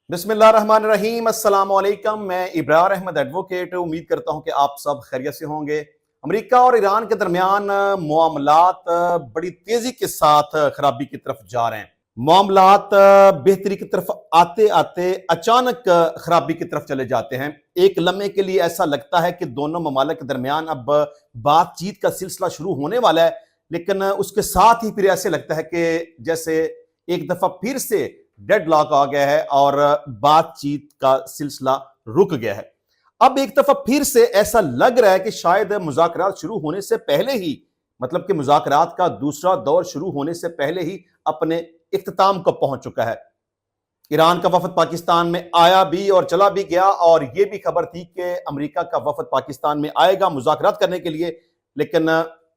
बिस्मिल्लाहिर्रहमानिर्रहीम। अस्सलाम वालेकुम। मैं इब्रार अहमद एडवोकेट उम्मीद करता हूं कि आप सब खैरियत से होंगे। अमेरिका और ईरान के दरमियान मामलात बड़ी तेजी के साथ खराबी की तरफ जा रहे हैं। मामलात बेहतरी की तरफ आते आते अचानक खराबी की तरफ चले जाते हैं। एक लम्हे के लिए ऐसा लगता है कि दोनों ममालिक के दरमियान अब बातचीत का सिलसिला शुरू होने वाला है, लेकिन उसके साथ ही फिर ऐसे लगता है कि जैसे एक दफा फिर से डेडलॉक आ गया है और बातचीत का सिलसिला रुक गया है। अब एक दफा फिर से ऐसा लग रहा है कि शायद मुज़ाकरात शुरू होने से पहले ही, मतलब कि मुज़ाकरात का दूसरा दौर शुरू होने से पहले ही अपने इख्तिताम को पहुंच चुका है। ईरान का वफद पाकिस्तान में आया भी और चला भी गया, और यह भी खबर थी कि अमेरिका का वफद पाकिस्तान में आएगा मुज़ाकरात करने के लिए, लेकिन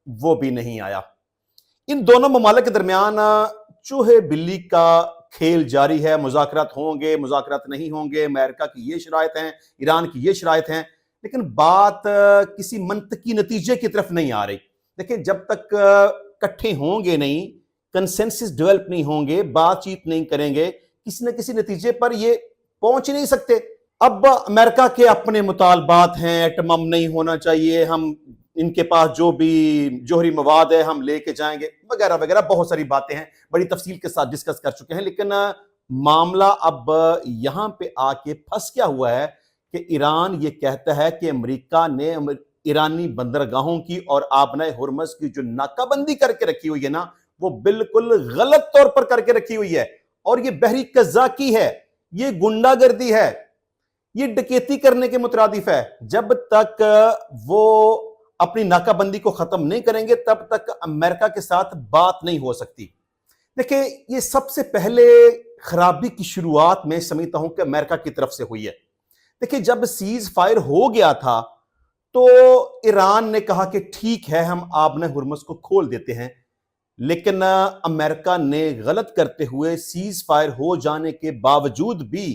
वो भी नहीं आया। इन दोनों ममालिक के दरमियान चूहे बिल्ली का खेल जारी है। मुज़ाकरात होंगे, मुज़ाकरात नहीं होंगे, अमेरिका की ये शराइत हैं, ईरान की ये शराइत हैं, लेकिन बात किसी मंतकी नतीजे की तरफ नहीं आ रही। देखिए, जब तक इकट्ठे होंगे नहीं, कंसेंसस डेवलप नहीं होंगे, बातचीत नहीं करेंगे, किसी न किसी नतीजे पर ये पहुंच नहीं सकते। अब अमेरिका के अपने मुतालबात हैं, एटम बम नहीं होना चाहिए, हम इनके पास जो भी जोहरी मवाद है हम लेके जाएंगे, वगैरह वगैरह बहुत सारी बातें हैं, बड़ी तफसील के साथ डिस्कस कर चुके हैं। लेकिन मामला अब यहां पे आके फंस क्या हुआ है कि ईरान ये कहता है कि अमेरिका ने ईरानी बंदरगाहों की और आबनाए हुर्मस की जो नाकाबंदी करके रखी हुई है ना, वो बिल्कुल गलत तौर पर करके रखी हुई है, और ये बहरी कज़ाकी है, ये गुंडागर्दी है, ये डकैती करने के मुतरादिफ है। जब तक वो अपनी नाकाबंदी को खत्म नहीं करेंगे तब तक अमेरिका के साथ बात नहीं हो सकती। देखिए, ये सबसे पहले खराबी की शुरुआत में समझता हूं कि अमेरिका की तरफ से हुई है। देखिए, जब सीज फायर हो गया था तो ईरान ने कहा कि ठीक है, हम आबने हुर्मुज़ को खोल देते हैं, लेकिन अमेरिका ने गलत करते हुए सीज फायर हो जाने के बावजूद भी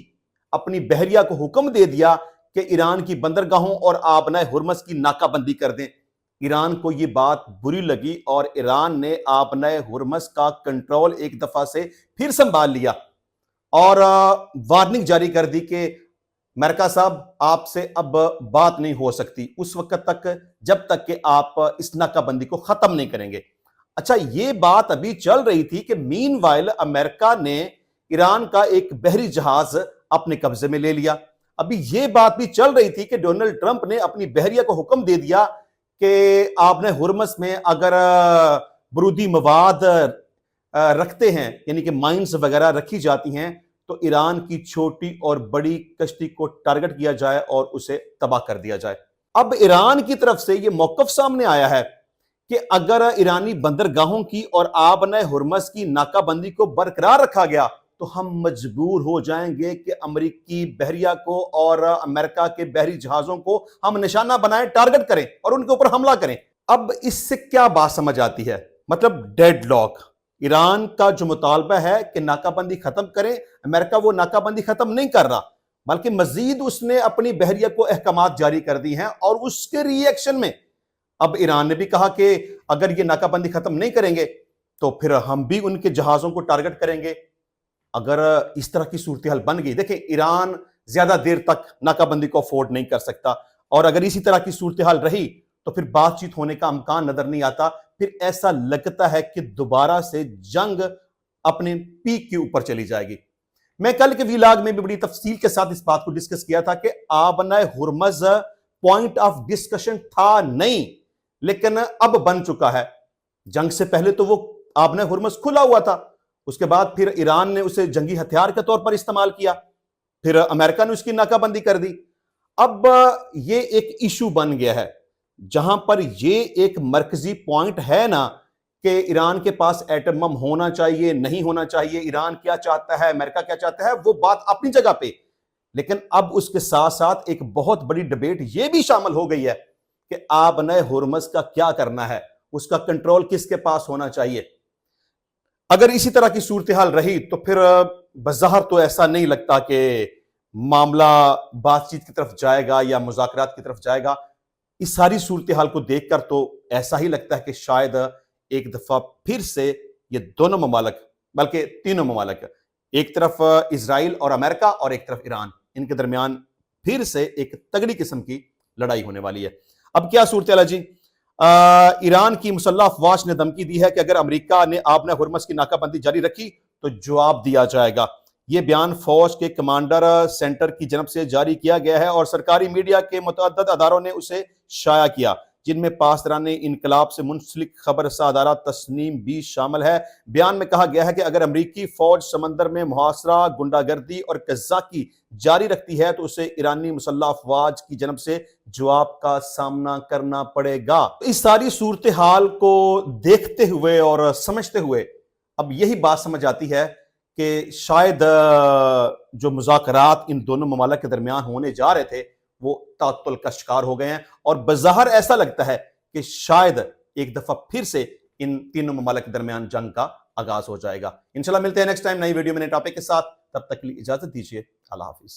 अपनी बहरिया को हुक्म दे दिया कि ईरान की बंदरगाहों और आबनाए हुर्मुज़ की नाकाबंदी कर दें। ईरान को यह बात बुरी लगी और ईरान ने आबनाए हुर्मुज़ का कंट्रोल एक दफा से फिर संभाल लिया और वार्निंग जारी कर दी कि अमेरिका साहब, आपसे अब बात नहीं हो सकती उस वक्त तक जब तक कि आप इस नाकाबंदी को खत्म नहीं करेंगे। अच्छा, ये बात अभी चल रही थी कि मीनवाइल अमेरिका ने ईरान का एक बहरी जहाज अपने कब्जे में ले लिया। अभी ये बात भी चल रही थी कि डोनाल्ड ट्रंप ने अपनी बहरिया को हुक्म दे दिया कि आपने हुर्मुज़ में अगर बरूदी मवाद रखते हैं, यानी कि माइंस वगैरह रखी जाती हैं, तो ईरान की छोटी और बड़ी कश्ती को टारगेट किया जाए और उसे तबाह कर दिया जाए। अब ईरान की तरफ से यह मौकफ सामने आया है कि अगर ईरानी बंदरगाहों की और आबनाए हुर्मुज़ की नाकाबंदी को बरकरार रखा गया तो हम मजबूर हो जाएंगे कि अमेरिकी बहरिया को और अमेरिका के बहरी जहाजों को हम निशाना बनाएं, टारगेट करें और उनके ऊपर हमला करें। अब इससे क्या बात समझ आती है? मतलब डेडलॉक। ईरान का जो मुतालबा है कि नाकाबंदी खत्म करें, अमेरिका वो नाकाबंदी खत्म नहीं कर रहा, बल्कि मजीद उसने अपनी बहरिया को अहकामात जारी कर दी हैं, और उसके रिएक्शन में अब ईरान ने भी कहा कि अगर ये नाकाबंदी खत्म नहीं करेंगे तो फिर हम भी उनके जहाजों को टारगेट करेंगे। अगर इस तरह की सूरत हाल बन गई, देखिए, ईरान ज्यादा देर तक नाकाबंदी को अफोर्ड नहीं कर सकता, और अगर इसी तरह की सूरत हाल रही तो फिर बातचीत होने का इम्कान नजर नहीं आता। फिर ऐसा लगता है कि दोबारा से जंग अपने पीक के ऊपर चली जाएगी। मैं कल के व्लॉग में भी बड़ी तफसील के साथ इस बात को डिस्कस किया था कि आबनाए हुर्मुज़ पॉइंट ऑफ डिस्कशन था नहीं, लेकिन अब बन चुका है। जंग से पहले तो वो आबनाए हुर्मुज़ खुला हुआ था, उसके बाद फिर ईरान ने उसे जंगी हथियार के तौर पर इस्तेमाल किया, फिर अमेरिका ने उसकी नाकाबंदी कर दी। अब ये एक इशू बन गया है जहां पर ये एक मरकजी पॉइंट है ना कि ईरान के पास एटम बम होना चाहिए, नहीं होना चाहिए, ईरान क्या चाहता है, अमेरिका क्या चाहता है, वो बात अपनी जगह पे। लेकिन अब उसके साथ साथ एक बहुत बड़ी डिबेट ये भी शामिल हो गई है कि आबनाए हुर्मुज़ का क्या करना है, उसका कंट्रोल किसके पास होना चाहिए। अगर इसी तरह की सूरत हाल रही तो फिर बज़ाहिर तो ऐसा नहीं लगता कि मामला बातचीत की तरफ जाएगा या मुज़ाकरात की तरफ जाएगा। इस सारी सूरत हाल को देखकर तो ऐसा ही लगता है कि शायद एक दफा फिर से ये दोनों ममालिक, बल्कि तीनों ममालिक, ایک طرف اسرائیل اور امریکہ اور ایک طرف ایران، ان کے درمیان پھر سے ایک تگڑی قسم کی لڑائی ہونے والی ہے۔ اب کیا صورتحال ہے جی؟ ایران کی مسلح افواج نے دھمکی دی ہے کہ اگر امریکہ نے آبنہ ہرمز کی ناکہ بندی جاری رکھی تو جواب دیا جائے گا۔ یہ بیان فوج کے کمانڈر سینٹر کی جانب سے جاری کیا گیا ہے اور سرکاری میڈیا کے متعدد اداروں نے اسے شائع کیا، جن میں پاسداران انقلاب سے منسلک خبر رساں ادارہ تسنیم بھی شامل ہے۔ بیان میں کہا گیا ہے کہ اگر امریکی فوج سمندر میں محاصرہ، غنڈہ گردی اور قزاقی جاری رکھتی ہے تو اسے ایرانی مسلح افواج کی جانب سے جواب کا سامنا کرنا پڑے گا۔ اس ساری صورتحال کو دیکھتے ہوئے اور سمجھتے ہوئے اب یہی بات سمجھ آتی ہے کہ شاید جو مذاکرات ان دونوں ممالک کے درمیان ہونے جا رہے تھے وہ تعطل کا شکار ہو گئے ہیں، اور بظاہر ایسا لگتا ہے کہ شاید ایک دفعہ پھر سے ان تینوں ممالک کے درمیان جنگ کا آغاز ہو جائے گا۔ انشاءاللہ ملتے ہیں نیکسٹ ٹائم نئی ویڈیو میں نئے ٹاپک کے ساتھ، تب تک کے لیے اجازت دیجیے، اللہ حافظ۔